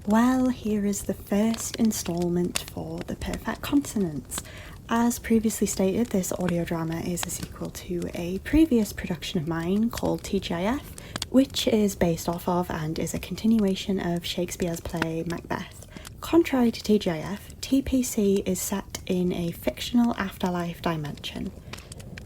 Well, here is the first installment for the Perfect Consonance. As previously stated, this audio drama is a sequel to a previous production of mine called TGIF, which is based off of and is a continuation of Shakespeare's play Macbeth. Contrary to TGIF, TPC is set in a fictional afterlife dimension.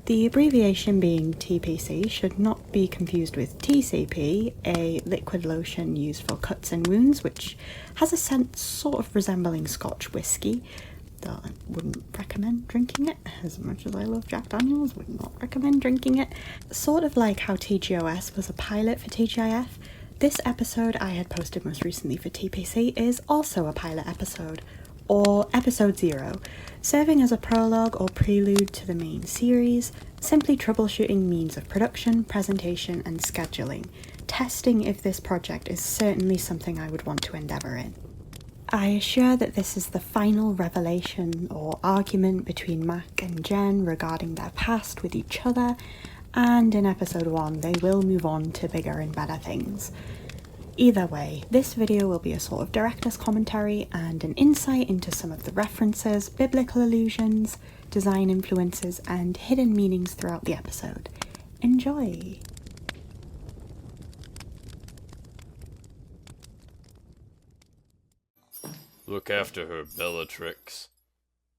The abbreviation being TPC should not be confused with TCP, a liquid lotion used for cuts and wounds, which has a scent sort of resembling Scotch whisky, though I wouldn't recommend drinking it. As much as I love Jack Daniels, would not recommend drinking it. Sort of like how TGOS was a pilot for TGIF, this episode I had posted most recently for TPC is also a pilot episode, or episode 0, serving as a prologue or prelude to the main series, simply troubleshooting means of production, presentation and scheduling, testing if this project is certainly something I would want to endeavour in. I assure that this is the final revelation or argument between Mac and Jen regarding their past with each other, and in episode 1 they will move on to bigger and better things. Either way, this video will be a sort of director's commentary and an insight into some of the references, biblical allusions, design influences, and hidden meanings throughout the episode. Enjoy! Look after her, Bellatrix,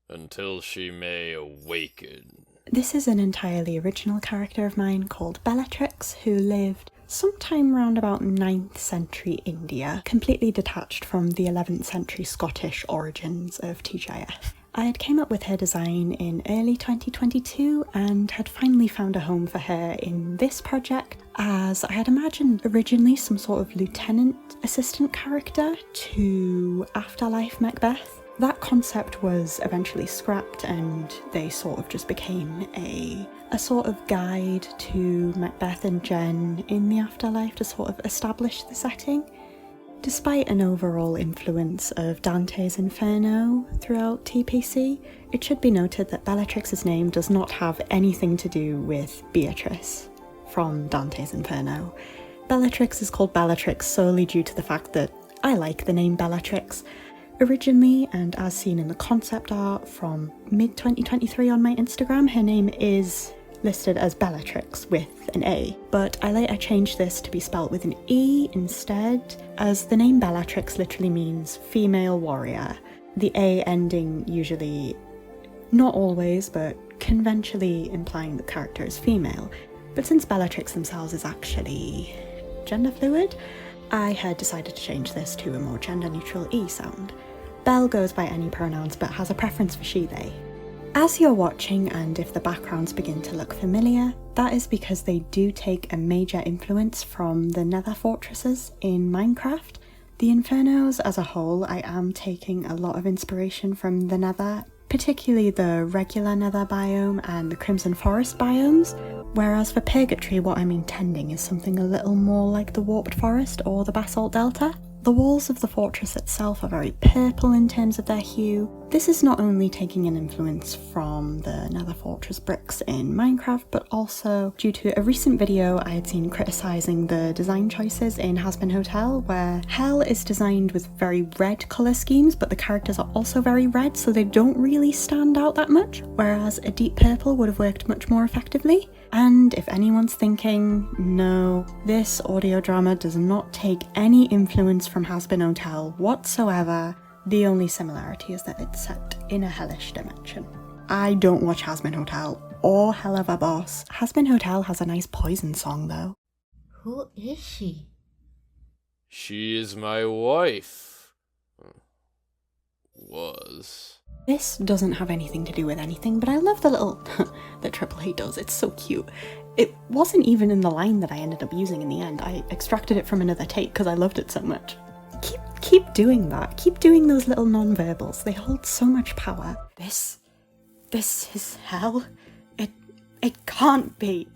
until she may awaken. This is an entirely original character of mine called Bellatrix, who lived sometime around about 9th century India, completely detached from the 11th century Scottish origins of TGIF. I had came up with her design in early 2022 and had finally found a home for her in this project, as I had imagined originally some sort of lieutenant assistant character to Afterlife Macbeth. That concept was eventually scrapped and they sort of just became a sort of guide to Macbeth and Jen in the afterlife to sort of establish the setting. Despite an overall influence of Dante's Inferno throughout TPC, it should be noted that Bellatrix's name does not have anything to do with Beatrice from Dante's Inferno. Bellatrix is called Bellatrix solely due to the fact that I like the name Bellatrix. Originally, and as seen in the concept art from mid-2023 on my Instagram, her name is listed as Bellatrix with an A, but I later changed this to be spelt with an E instead, as the name Bellatrix literally means female warrior. The A ending usually, not always, but conventionally implying the character is female. But since Bellatrix themselves is actually gender fluid, I had decided to change this to a more gender neutral E sound. Belle goes by any pronouns but has a preference for she, they. As you're watching, and if the backgrounds begin to look familiar, that is because they do take a major influence from the Nether fortresses in Minecraft. The Infernos as a whole, I am taking a lot of inspiration from the Nether, particularly the regular Nether biome and the Crimson Forest biomes, whereas for Purgatory what I'm intending is something a little more like the Warped Forest or the Basalt Delta. The walls of the fortress itself are very purple in terms of their hue. This is not only taking an influence from the Nether Fortress bricks in Minecraft, but also due to a recent video I had seen criticising the design choices in Has Been Hotel, where Hell is designed with very red colour schemes, but the characters are also very red, so they don't really stand out that much, whereas a deep purple would have worked much more effectively. And if anyone's thinking, no, this audio drama does not take any influence from Has Been Hotel whatsoever, the only similarity is that it's set in a hellish dimension. I don't watch Has Been Hotel or Hell of a Boss. Has Been Hotel has a nice Poison song though. Who is she? She is my wife. Was. This doesn't have anything to do with anything, but I love the little that Triple H does. It's so cute. It wasn't even in the line that I ended up using in the end. I extracted it from another take because I loved it so much. Keep doing that. Keep doing those little non-verbals. They hold so much power. This is hell. It can't be.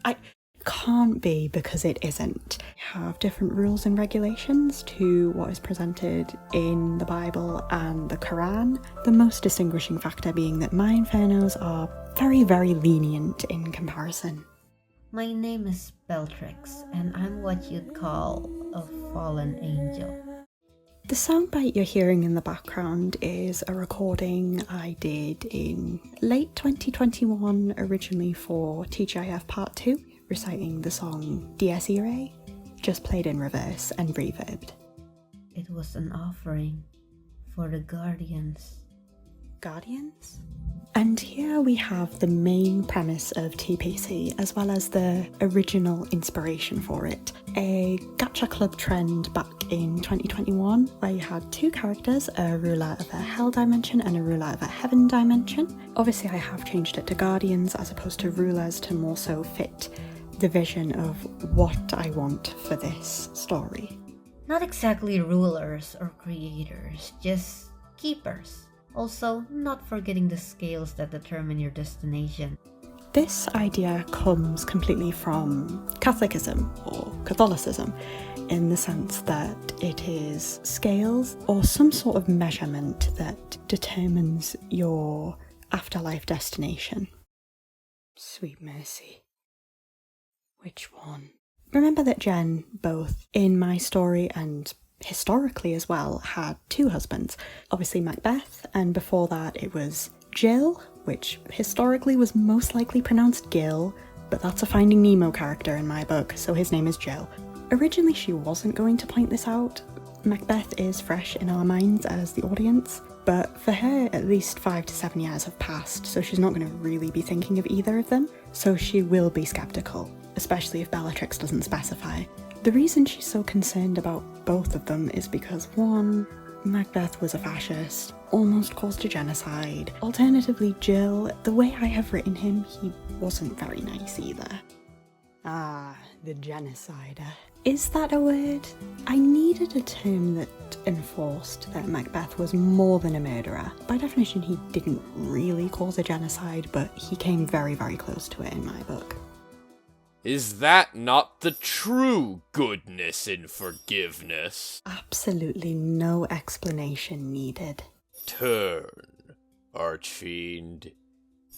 Can't be, because it isn't. We have different rules and regulations to what is presented in the Bible and the Quran, the most distinguishing factor being that my Infernos are very, very lenient in comparison. My name is Bellatrix, and I'm what you'd call a fallen angel. The soundbite you're hearing in the background is a recording I did in late 2021, originally for TGIF Part 2, reciting the song Dies Irae, just played in reverse and reverbed. It was an offering for the guardians. Guardians? And here we have the main premise of TPC, as well as the original inspiration for it. A gacha club trend back in 2021, where you had two characters, a ruler of a hell dimension and a ruler of a heaven dimension. Obviously I have changed it to guardians as opposed to rulers to more so fit the vision of what I want for this story. Not exactly rulers or creators, just keepers. Also, not forgetting the scales that determine your destination. This idea comes completely from Catholicism or Catholicism, in the sense that it is scales or some sort of measurement that determines your afterlife destination. Sweet mercy. Which one? Remember that Jen, both in my story and historically as well, had two husbands. Obviously Macbeth, and before that it was Jill, which historically was most likely pronounced Gil, but that's a Finding Nemo character in my book, so his name is Jill. Originally she wasn't going to point this out. Macbeth is fresh in our minds as the audience, but for her at least 5 to 7 years have passed, so she's not going to really be thinking of either of them, so she will be skeptical, especially if Bellatrix doesn't specify. The reason she's so concerned about both of them is because, one, Macbeth was a fascist, almost caused a genocide. Alternatively, Jill, the way I have written him, he wasn't very nice either. Ah, the genocider. Is that a word? I needed a term that enforced that Macbeth was more than a murderer. By definition, he didn't really cause a genocide, but he came very, very close to it in my book. Is that not the true goodness in forgiveness? Absolutely no explanation needed. Turn, Archfiend,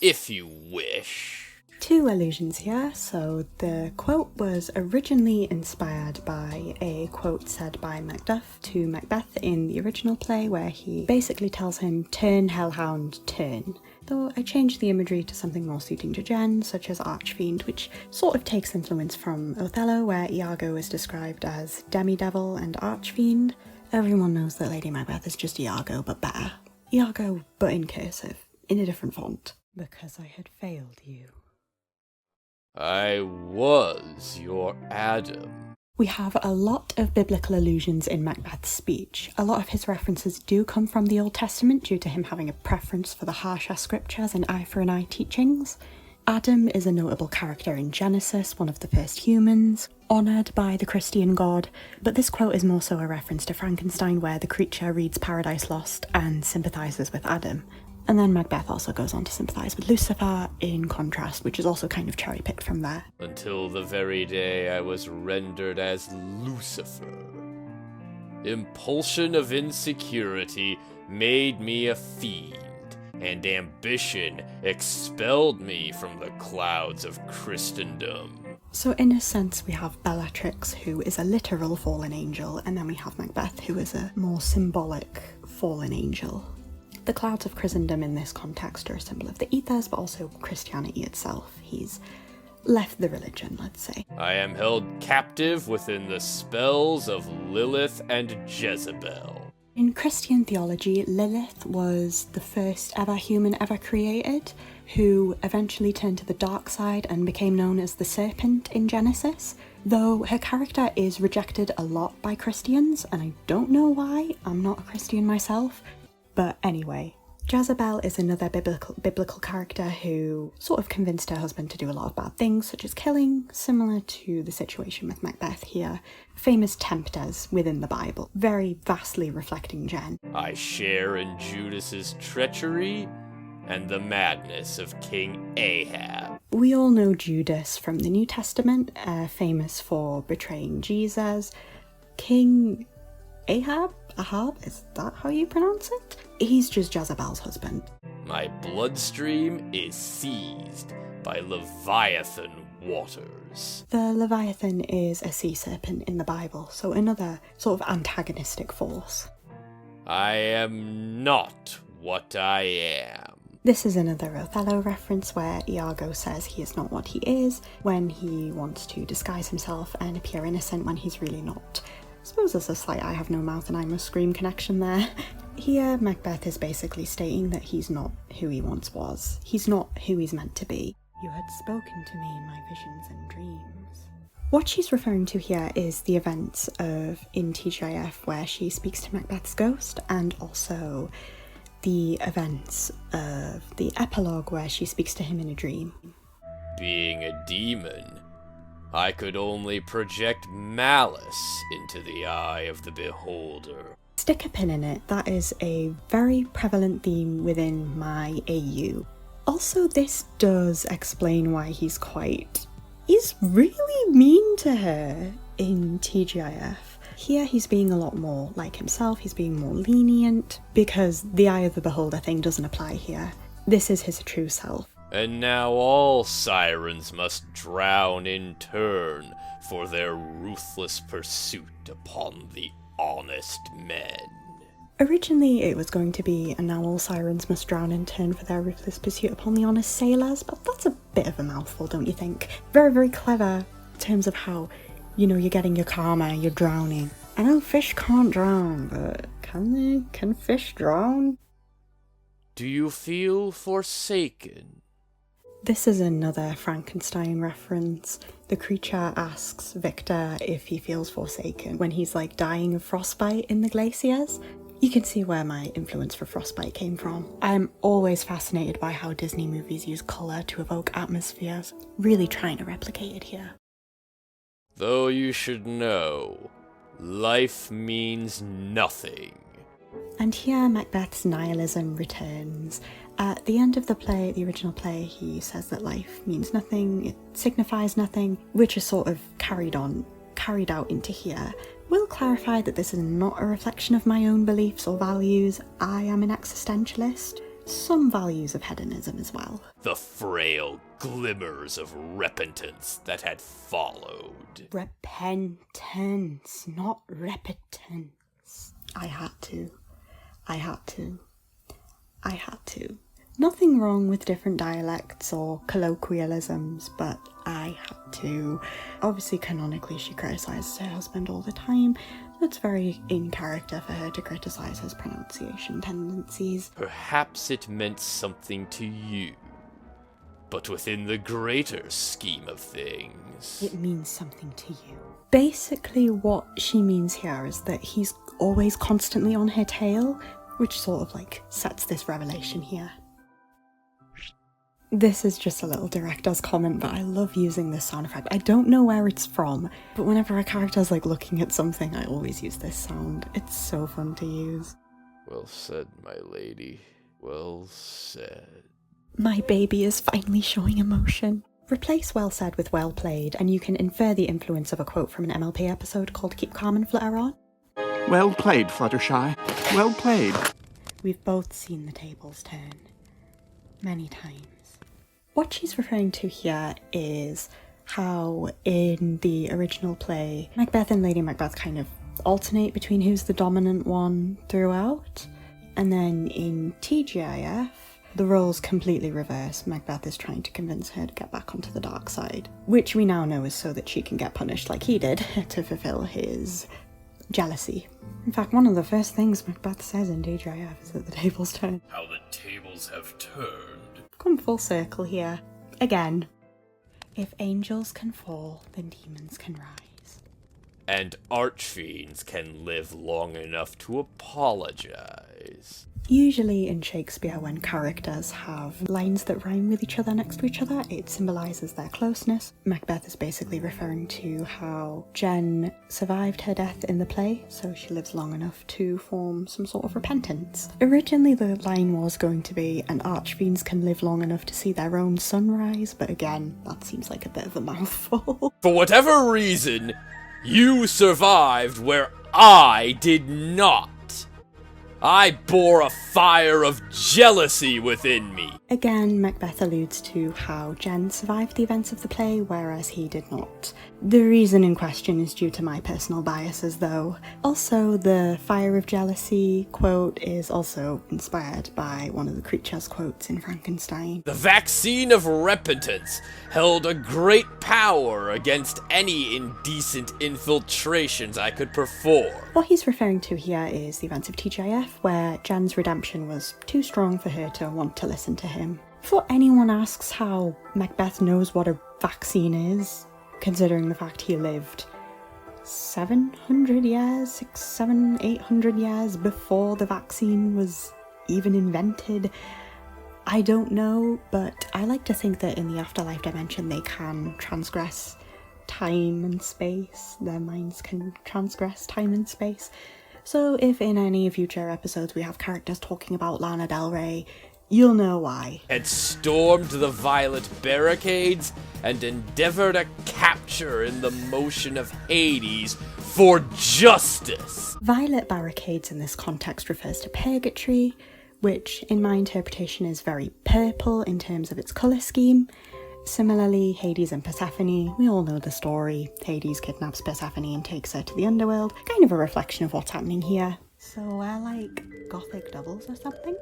if you wish. Two allusions here. So the quote was originally inspired by a quote said by Macduff to Macbeth in the original play, where he basically tells him, "Turn, hellhound, turn." Though I changed the imagery to something more suiting to Jen, such as Archfiend, which sort of takes influence from Othello, where Iago is described as demi-devil and Archfiend. Everyone knows that Lady Macbeth is just Iago, but better. Iago, but in cursive, in a different font. Because I had failed you. I was your Adam. We have a lot of biblical allusions in Macbeth's speech. A lot of his references do come from the Old Testament due to him having a preference for the harsher scriptures and eye for an eye teachings. Adam is a notable character in Genesis, one of the first humans, honoured by the Christian God, but this quote is more so a reference to Frankenstein, where the creature reads Paradise Lost and sympathises with Adam. And then Macbeth also goes on to sympathise with Lucifer in contrast, which is also kind of cherry-picked from there. Until the very day I was rendered as Lucifer. Impulsion of insecurity made me a fiend, and ambition expelled me from the clouds of Christendom. So in a sense we have Bellatrix, who is a literal fallen angel, and then we have Macbeth, who is a more symbolic fallen angel. The clouds of Christendom in this context are a symbol of the ethers, but also Christianity itself. He's left the religion, let's say. I am held captive within the spells of Lilith and Jezebel. In Christian theology, Lilith was the first ever human ever created, who eventually turned to the dark side and became known as the serpent in Genesis. Though her character is rejected a lot by Christians, and I don't know why, I'm not a Christian myself. But anyway, Jezebel is another biblical character who sort of convinced her husband to do a lot of bad things, such as killing, similar to the situation with Macbeth here. Famous tempters within the Bible, very vastly reflecting Jen. I share in Judas's treachery and the madness of King Ahab. We all know Judas from the New Testament, famous for betraying Jesus. King Ahab, is that how you pronounce it? He's just Jezebel's husband. My bloodstream is seized by Leviathan waters. The Leviathan is a sea serpent in the Bible, so another sort of antagonistic force. I am not what I am. This is another Othello reference where Iago says he is not what he is when he wants to disguise himself and appear innocent when he's really not. I suppose there's a slight I have no mouth and I must scream connection there. Here, Macbeth is basically stating that he's not who he once was. He's not who he's meant to be. You had spoken to me in my visions and dreams. What she's referring to here is the events of in TGIF where she speaks to Macbeth's ghost, and also the events of the epilogue where she speaks to him in a dream. Being a demon, I could only project malice into the eye of the beholder. Stick a pin in it, that is a very prevalent theme within my AU. Also, this does explain why he's really mean to her in TGIF. Here he's being a lot more like himself, he's being more lenient, because the eye of the beholder thing doesn't apply here. This is his true self. And now all sirens must drown in turn for their ruthless pursuit upon the honest men. Originally it was going to be, and now all sirens must drown in turn for their ruthless pursuit upon the honest sailors, but that's a bit of a mouthful, don't you think? Very, very clever in terms of how, you're getting your karma, you're drowning. I know fish can't drown, but can they? Can fish drown? Do you feel forsaken? This is another Frankenstein reference. The creature asks Victor if he feels forsaken when he's dying of frostbite in the glaciers. You can see where my influence for frostbite came from. I'm always fascinated by how Disney movies use colour to evoke atmospheres, really trying to replicate it here. Though you should know, life means nothing. And here Macbeth's nihilism returns. At the end of the play, the original play, he says that life means nothing, it signifies nothing, which is sort of carried out into here. We'll clarify that this is not a reflection of my own beliefs or values. I am an existentialist. Some values of hedonism as well. The frail glimmers of repentance that had followed. Repentance, not repentance. I had to. Nothing wrong with different dialects or colloquialisms, but I had to. Obviously, canonically, she criticises her husband all the time. It's very in character for her to criticise his pronunciation tendencies. Perhaps it meant something to you, but within the greater scheme of things. It means something to you. Basically, what she means here is that he's always constantly on her tail, which sort of sets this revelation here. This is just a little director's comment, but I love using this sound effect. I don't know where it's from, but whenever a character's looking at something, I always use this sound. It's so fun to use. Well said, my lady. Well said. My baby is finally showing emotion. Replace well said with well played, and you can infer the influence of a quote from an MLP episode called Keep Calm and Flutter On. Well played, Fluttershy. Well played. We've both seen the tables turn. Many times. What she's referring to here is how in the original play, Macbeth and Lady Macbeth kind of alternate between who's the dominant one throughout. And then in TGIF, the roles completely reverse. Macbeth is trying to convince her to get back onto the dark side, which we now know is so that she can get punished like he did to fulfill his jealousy. In fact, one of the first things Macbeth says in TGIF is that the tables turn. How the tables have turned. Come full circle here. Again. If angels can fall, then demons can rise. And archfiends can live long enough to apologize. Usually in Shakespeare, when characters have lines that rhyme with each other next to each other, it symbolises their closeness. Macbeth is basically referring to how Jen survived her death in the play, so she lives long enough to form some sort of repentance. Originally the line was going to be, and archfiends can live long enough to see their own sunrise, but again, that seems like a bit of a mouthful. For whatever reason, you survived where I did not. I bore a fire of jealousy within me. Again, Macbeth alludes to how Jen survived the events of the play, whereas he did not. The reason in question is due to my personal biases though. Also, the fire of jealousy quote is also inspired by one of the creature's quotes in Frankenstein. The vaccine of repentance held a great power against any indecent infiltrations I could perform. What he's referring to here is the events of TGIF, where Jen's redemption was too strong for her to want to listen to him. Before anyone asks how Macbeth knows what a vaccine is, considering the fact he lived 700 years, 800 years before the vaccine was even invented, I don't know, but I like to think that in the afterlife dimension they can transgress time and space. Their minds can transgress time and space. So if in any future episodes we have characters talking about Lana Del Rey, you'll know why. Had stormed the violet barricades and endeavored a capture in the motion of Hades for justice. Violet barricades in this context refers to purgatory, which in my interpretation is very purple in terms of its colour scheme. Similarly, Hades and Persephone, we all know the story. Hades kidnaps Persephone and takes her to the underworld, kind of a reflection of what's happening here. So we're like gothic doubles or something?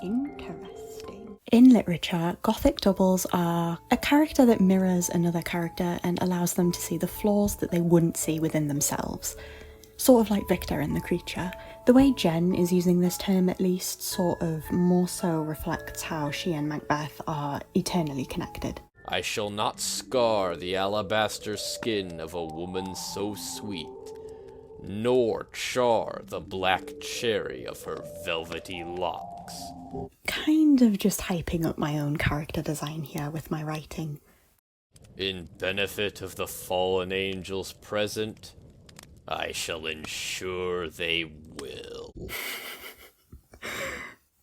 Interesting. In literature, gothic doubles are a character that mirrors another character and allows them to see the flaws that they wouldn't see within themselves. Sort of like Victor in The Creature. The way Jen is using this term at least sort of more so reflects how she and Macbeth are eternally connected. I shall not scar the alabaster skin of a woman so sweet, nor char the black cherry of her velvety locks. Kind of just hyping up my own character design here with my writing. In benefit of the fallen angels present, I shall ensure they will.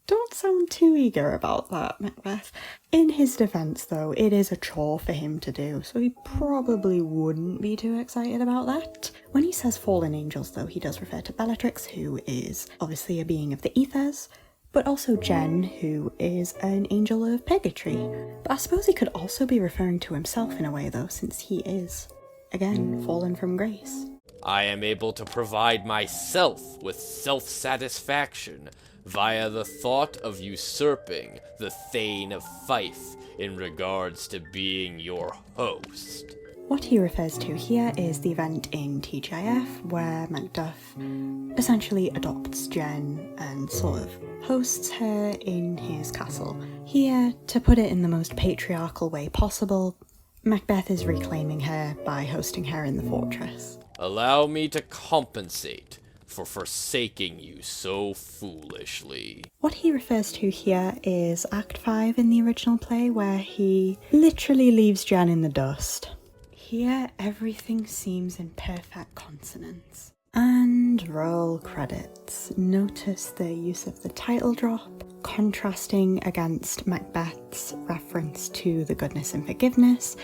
Don't sound too eager about that, Macbeth. In his defence, though, it is a chore for him to do, so he probably wouldn't be too excited about that. When he says fallen angels, though, he does refer to Bellatrix, who is obviously a being of the ethers, but also Jen, who is an angel of purgatory. But I suppose he could also be referring to himself in a way, though, since he is, again, fallen from grace. I am able to provide myself with self-satisfaction via the thought of usurping the Thane of Fife in regards to being your host. What he refers to here is the event in TGIF where Macduff essentially adopts Jen and sort of hosts her in his castle. Here, to put it in the most patriarchal way possible, Macbeth is reclaiming her by hosting her in the fortress. Allow me to compensate for forsaking you so foolishly. What he refers to here is Act 5 in the original play, where he literally leaves Jen in the dust. Here, everything seems in perfect consonance. And roll credits. Notice the use of the title drop, contrasting against Macbeth's reference to the goodness and forgiveness,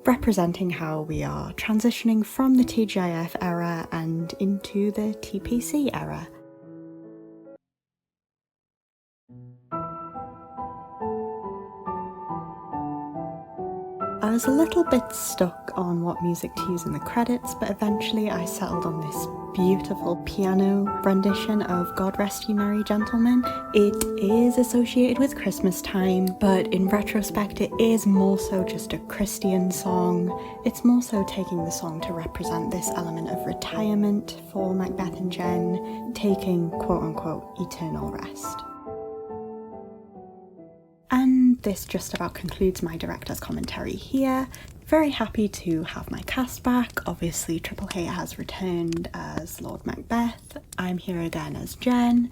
representing how we are transitioning from the TGIF era and into the TPC era. I was a little bit stuck on what music to use in the credits, but eventually I settled on this beautiful piano rendition of God Rest You Merry Gentlemen. It is associated with Christmas time, but in retrospect it is more so just a Christian song. It's more so taking the song to represent this element of retirement for Macbeth and Jen, taking quote-unquote eternal rest. And this just about concludes my director's commentary here. Very happy to have my cast back. Obviously, Triple H has returned as Lord Macbeth. I'm here again as Jen.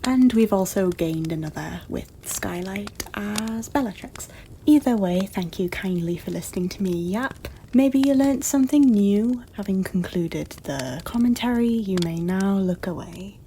And we've also gained another with Skylight as Bellatrix. Either way, thank you kindly for listening to me yap. Maybe you learnt something new. Having concluded the commentary, you may now look away.